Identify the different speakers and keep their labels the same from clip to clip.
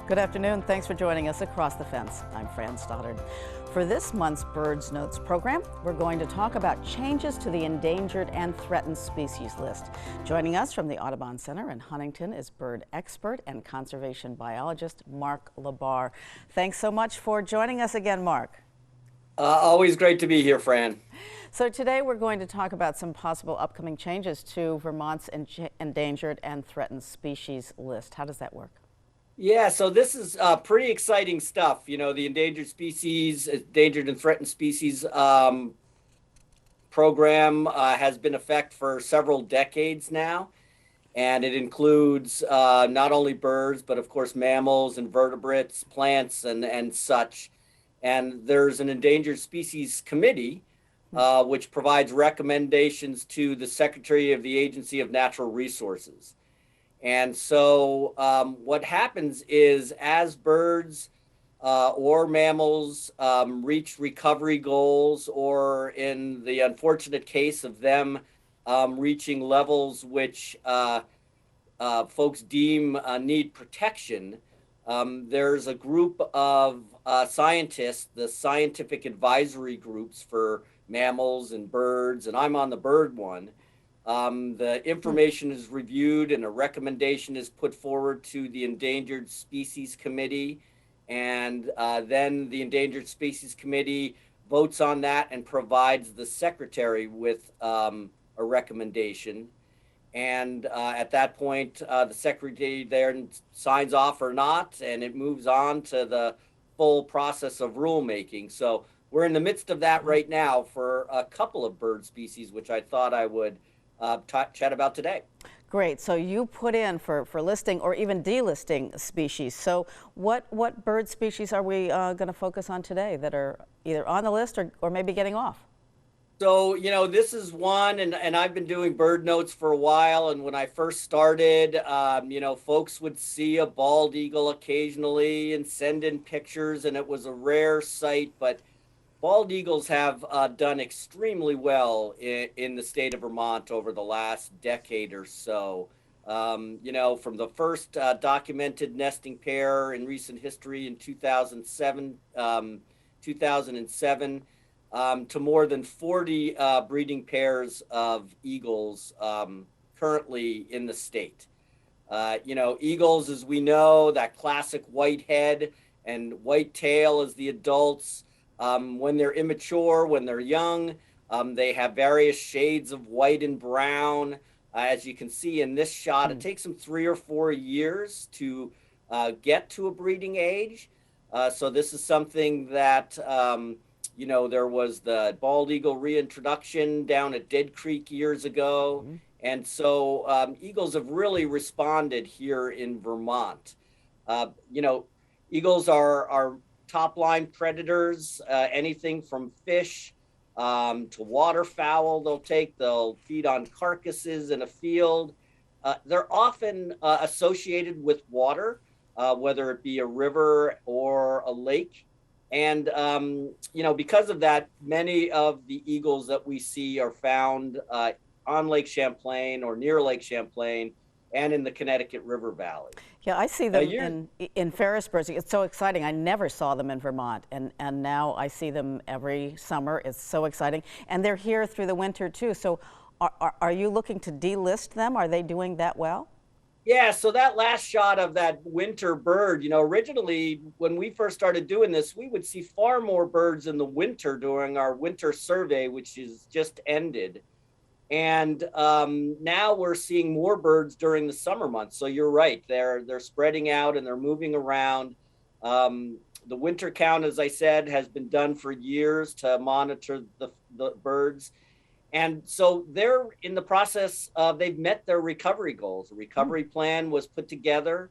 Speaker 1: Good afternoon. Thanks for joining us across the fence. I'm Fran Stoddard. For this month's Birds Notes program, we're going to talk about changes to the endangered and threatened species list. Joining us from the Audubon Center in Huntington is bird expert and conservation biologist Mark Labar. Thanks so much for joining us again, Mark.
Speaker 2: Always great to be here, Fran.
Speaker 1: So today we're going to talk about some possible upcoming changes to Vermont's endangered and threatened species list. How does that work?
Speaker 2: Yeah, so this is pretty exciting stuff. You know, the Endangered and Threatened Species program has been in effect for several decades now. And it includes not only birds, but of course mammals, invertebrates, plants, and such. And there's an Endangered Species Committee, which provides recommendations to the Secretary of the Agency of Natural Resources. And so what happens is as birds or mammals reach recovery goals, or in the unfortunate case of them reaching levels which folks deem need protection, there's a group of scientists, the scientific advisory groups for mammals and birds, and I'm on the bird one. The information is reviewed and a recommendation is put forward to the Endangered Species Committee. And then the Endangered Species Committee votes on that and provides the secretary with a recommendation. And at that point, the secretary there signs off or not, and it moves on to the full process of rulemaking. So we're in the midst of that right now for a couple of bird species, which I thought I would chat about today.
Speaker 1: Great. So you put in for listing or even delisting species. So what bird species are we going to focus on today that are either on the list or maybe getting off?
Speaker 2: So, you know, this is one, and I've been doing bird notes for a while. And when I first started, you know, folks would see a bald eagle occasionally and send in pictures, and it was a rare sight. But bald eagles have done extremely well in the state of Vermont over the last decade or so. You know, from the first documented nesting pair in recent history in 2007, to more than 40 breeding pairs of eagles currently in the state. You know, eagles, as we know, that classic white head and white tail as the adults. When they're immature, when they're young, they have various shades of white and brown. As you can see in this shot, it takes them 3 or 4 years to get to a breeding age. So this is something that, you know, there was the bald eagle reintroduction down at Dead Creek years ago. And so eagles have really responded here in Vermont. You know, eagles are top-line predators, anything from fish to waterfowl they'll feed on carcasses in a field. They're often associated with water, whether it be a river or a lake. And, you know, because of that, many of the eagles that we see are found on Lake Champlain or near Lake Champlain and in the Connecticut River Valley.
Speaker 1: Yeah, I see them in Ferrisburg. It's so exciting. I never saw them in Vermont, and now I see them every summer. It's so exciting. And they're here through the winter, too. So are you looking to delist them? Are they doing that well?
Speaker 2: Yeah, so that last shot of that winter bird, you know, originally when we first started doing this, we would see far more birds in the winter during our winter survey, which is just ended. And now we're seeing more birds during the summer months. So you're right, they're spreading out and they're moving around. The winter count, as I said, has been done for years to monitor the birds. And so they're in the process of, they've met their recovery goals. A recovery plan was put together.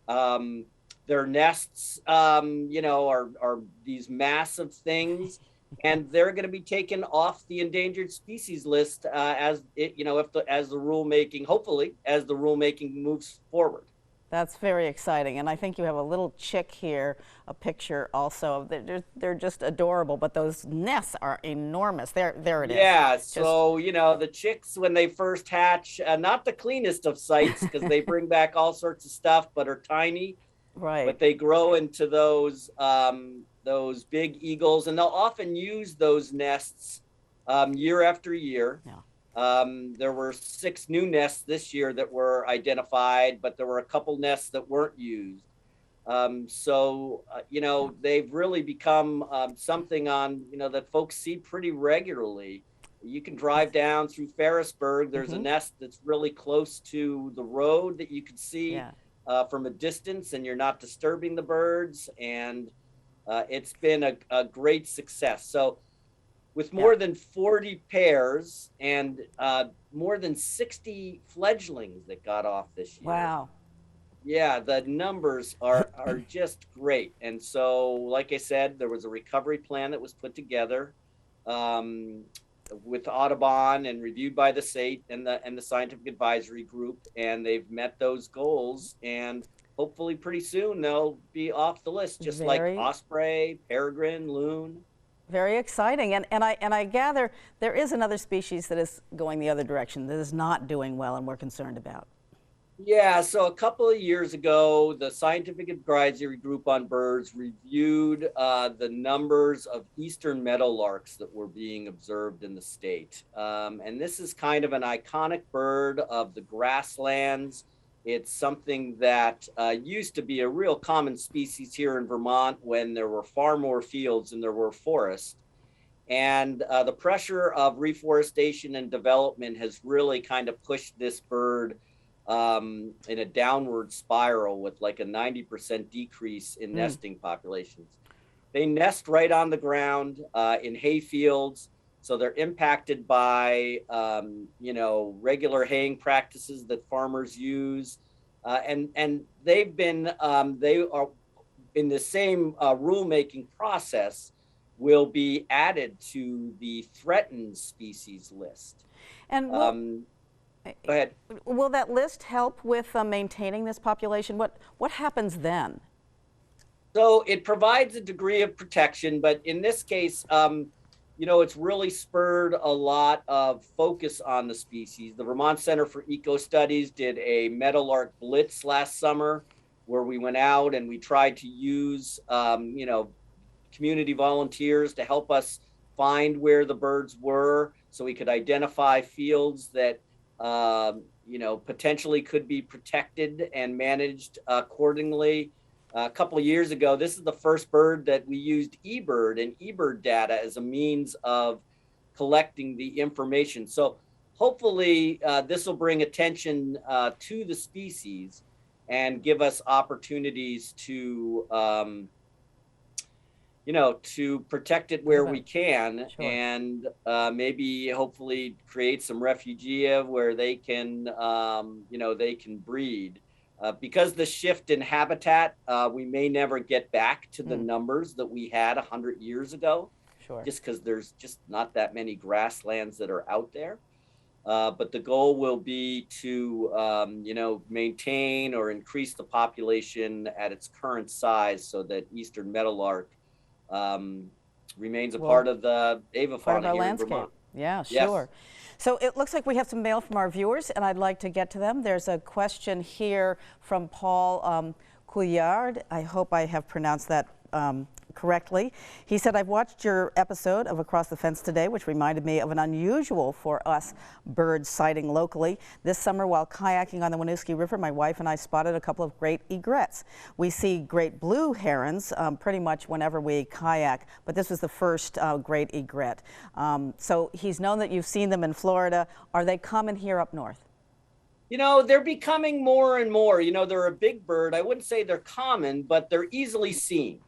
Speaker 2: Their nests, you know, are these massive things. And they're going to be taken off the endangered species list as it, you know, as the rulemaking, hopefully, as the rulemaking moves forward.
Speaker 1: That's very exciting, and I think you have a little chick here, a picture also. They're just adorable, but those nests are enormous. There it is.
Speaker 2: Yeah, so, you know, the chicks, when they first hatch, not the cleanest of sights because they bring back all sorts of stuff, but are tiny.
Speaker 1: Right.
Speaker 2: but they grow into those big eagles, and they'll often use those nests year after year.
Speaker 1: Yeah.
Speaker 2: There were 6 new nests this year that were identified, but there were a couple nests that weren't used. They've really become something that folks see pretty regularly. You can drive down through Ferrisburg. There's a
Speaker 1: Mm-hmm.
Speaker 2: nest that's really close to the road that you can see
Speaker 1: Yeah.
Speaker 2: from a distance, and you're not disturbing the birds. And it's been a great success. So, with
Speaker 1: Yeah.
Speaker 2: more than 40 pairs and more than 60 fledglings that got off this year,
Speaker 1: Wow.
Speaker 2: yeah, the numbers are just great. And so, like I said, there was a recovery plan that was put together um, with Audubon and reviewed by the state and the scientific advisory group, and they've met those goals. And hopefully, pretty soon they'll be off the list, just like
Speaker 1: Very,
Speaker 2: osprey, peregrine, loon.
Speaker 1: very exciting. And I gather there is another species that is going the other direction, that is not doing well and we're concerned about.
Speaker 2: Yeah, so a couple of years ago, the Scientific Advisory Group on Birds reviewed the numbers of eastern meadowlarks that were being observed in the state. And this is kind of an iconic bird of the grasslands. It's something that used to be a real common species here in Vermont when there were far more fields than there were forests. And the pressure of reforestation and development has really kind of pushed this bird in a downward spiral with like a 90% decrease in
Speaker 1: Mm.
Speaker 2: nesting populations. They nest right on the ground in hay fields. So they're impacted by, regular haying practices that farmers use. And they are in the same rulemaking process will be added to the threatened species list.
Speaker 1: And
Speaker 2: Um, Go ahead.
Speaker 1: will that list help with maintaining this population? What happens then?
Speaker 2: So it provides a degree of protection, but in this case, it's really spurred a lot of focus on the species. The Vermont Center for Eco Studies did a Meadowlark Blitz last summer, where we went out and we tried to use, community volunteers to help us find where the birds were, so we could identify fields that potentially could be protected and managed accordingly. A couple of years ago, this is the first bird that we used eBird and eBird data as a means of collecting the information. So hopefully this will bring attention to the species and give us opportunities to protect it where we can.
Speaker 1: Sure.
Speaker 2: And maybe hopefully create some refugia where they can breed. Because the shift in habitat, we may never get back to the numbers that we had 100 years ago.
Speaker 1: Sure.
Speaker 2: Just because there's just not that many grasslands that are out there. But the goal will be to, maintain or increase the population at its current size, so that eastern meadowlark remains a part of the avifauna here
Speaker 1: landscape.
Speaker 2: in Vermont.
Speaker 1: Yeah,
Speaker 2: Yes.
Speaker 1: sure. So it looks like we have some mail from our viewers, and I'd like to get to them. There's a question here from Paul Couillard. I hope I have pronounced that correctly. He said, I've watched your episode of Across the Fence today, which reminded me of an unusual for us bird sighting locally. This summer, while kayaking on the Winooski River, my wife and I spotted a couple of great egrets. We see great blue herons pretty much whenever we kayak, but this was the first great egret. So he's known that you've seen them in Florida. Are they common here up north?
Speaker 2: They're becoming more and more. They're a big bird. I wouldn't say they're common, but they're easily seen.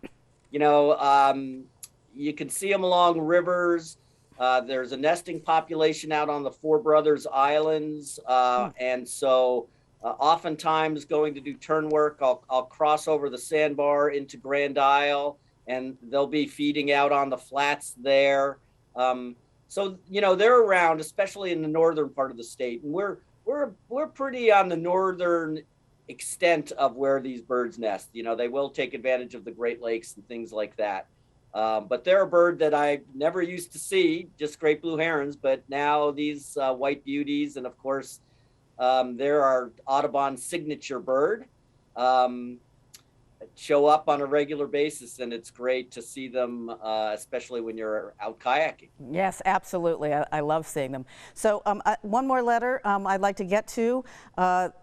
Speaker 2: You can see them along rivers. There's a nesting population out on the Four Brothers Islands. And so oftentimes going to do turn work, I'll cross over the sandbar into Grand Isle, and they'll be feeding out on the flats there. So they're around, especially in the northern part of the state. And we're pretty on the northern extent of where these birds nest. They will take advantage of the Great Lakes and things like that. But they're a bird that I never used to see, just great blue herons, but now these white beauties, and of course, they're our Audubon signature bird. show up on a regular basis, and it's great to see them, especially when you're out kayaking.
Speaker 1: Yes, absolutely. I love seeing them. So one more letter I'd like to get to.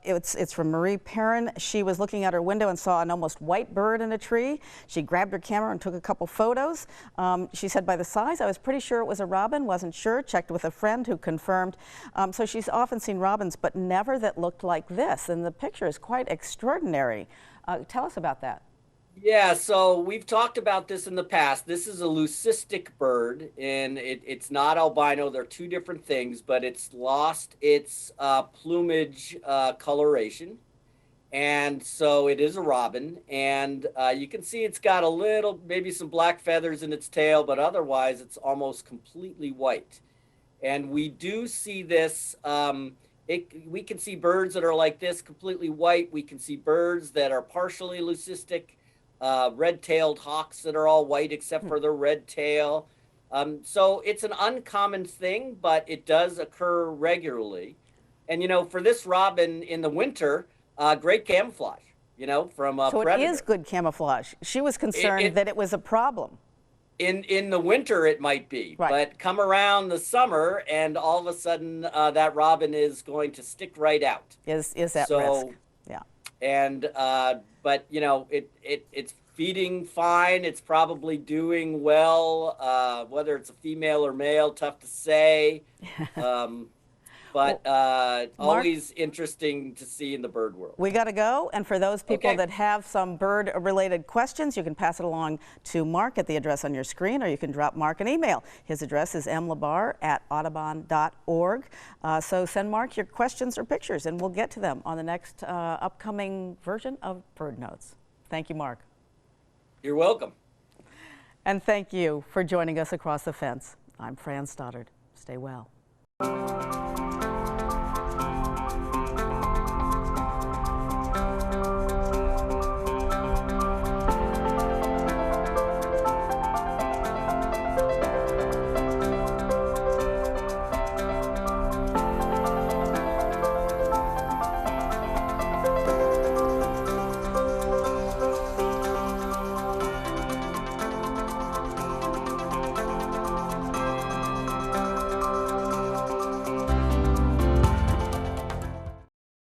Speaker 1: It's from Marie Perrin. She was looking out her window and saw an almost white bird in a tree. She grabbed her camera and took a couple photos. She said, by the size, I was pretty sure it was a robin, wasn't sure, checked with a friend who confirmed. So she's often seen robins, but never that looked like this. And the picture is quite extraordinary. Tell us about that.
Speaker 2: Yeah, so we've talked about this in the past. This is a leucistic bird, and it's not albino. They're two different things, but it's lost its plumage coloration. And so it is a robin, and you can see it's got a little, maybe some black feathers in its tail, but otherwise it's almost completely white. And we do see this, we can see birds that are like this, completely white. We can see birds that are partially leucistic, red-tailed hawks that are all white except for their red tail. So it's an uncommon thing, but it does occur regularly. And, for this robin in the winter, great camouflage, from a
Speaker 1: so
Speaker 2: predator.
Speaker 1: It is good camouflage. She was concerned that it was a problem.
Speaker 2: In the winter, it might be,
Speaker 1: right.
Speaker 2: But come around the summer, and all of a sudden, that robin is going to stick right out.
Speaker 1: Is at risk. Yeah.
Speaker 2: And but it's feeding fine. It's probably doing well. Whether it's a female or male, tough to say. But always interesting to see in the bird world.
Speaker 1: We got to go, and for those people that have some bird-related questions, you can pass it along to Mark at the address on your screen, or you can drop Mark an email. His address is mlabar@audubon.org. So send Mark your questions or pictures, and we'll get to them on the next upcoming version of Bird Notes. Thank you, Mark.
Speaker 2: You're welcome.
Speaker 1: And thank you for joining us across the fence. I'm Fran Stoddard. Stay well.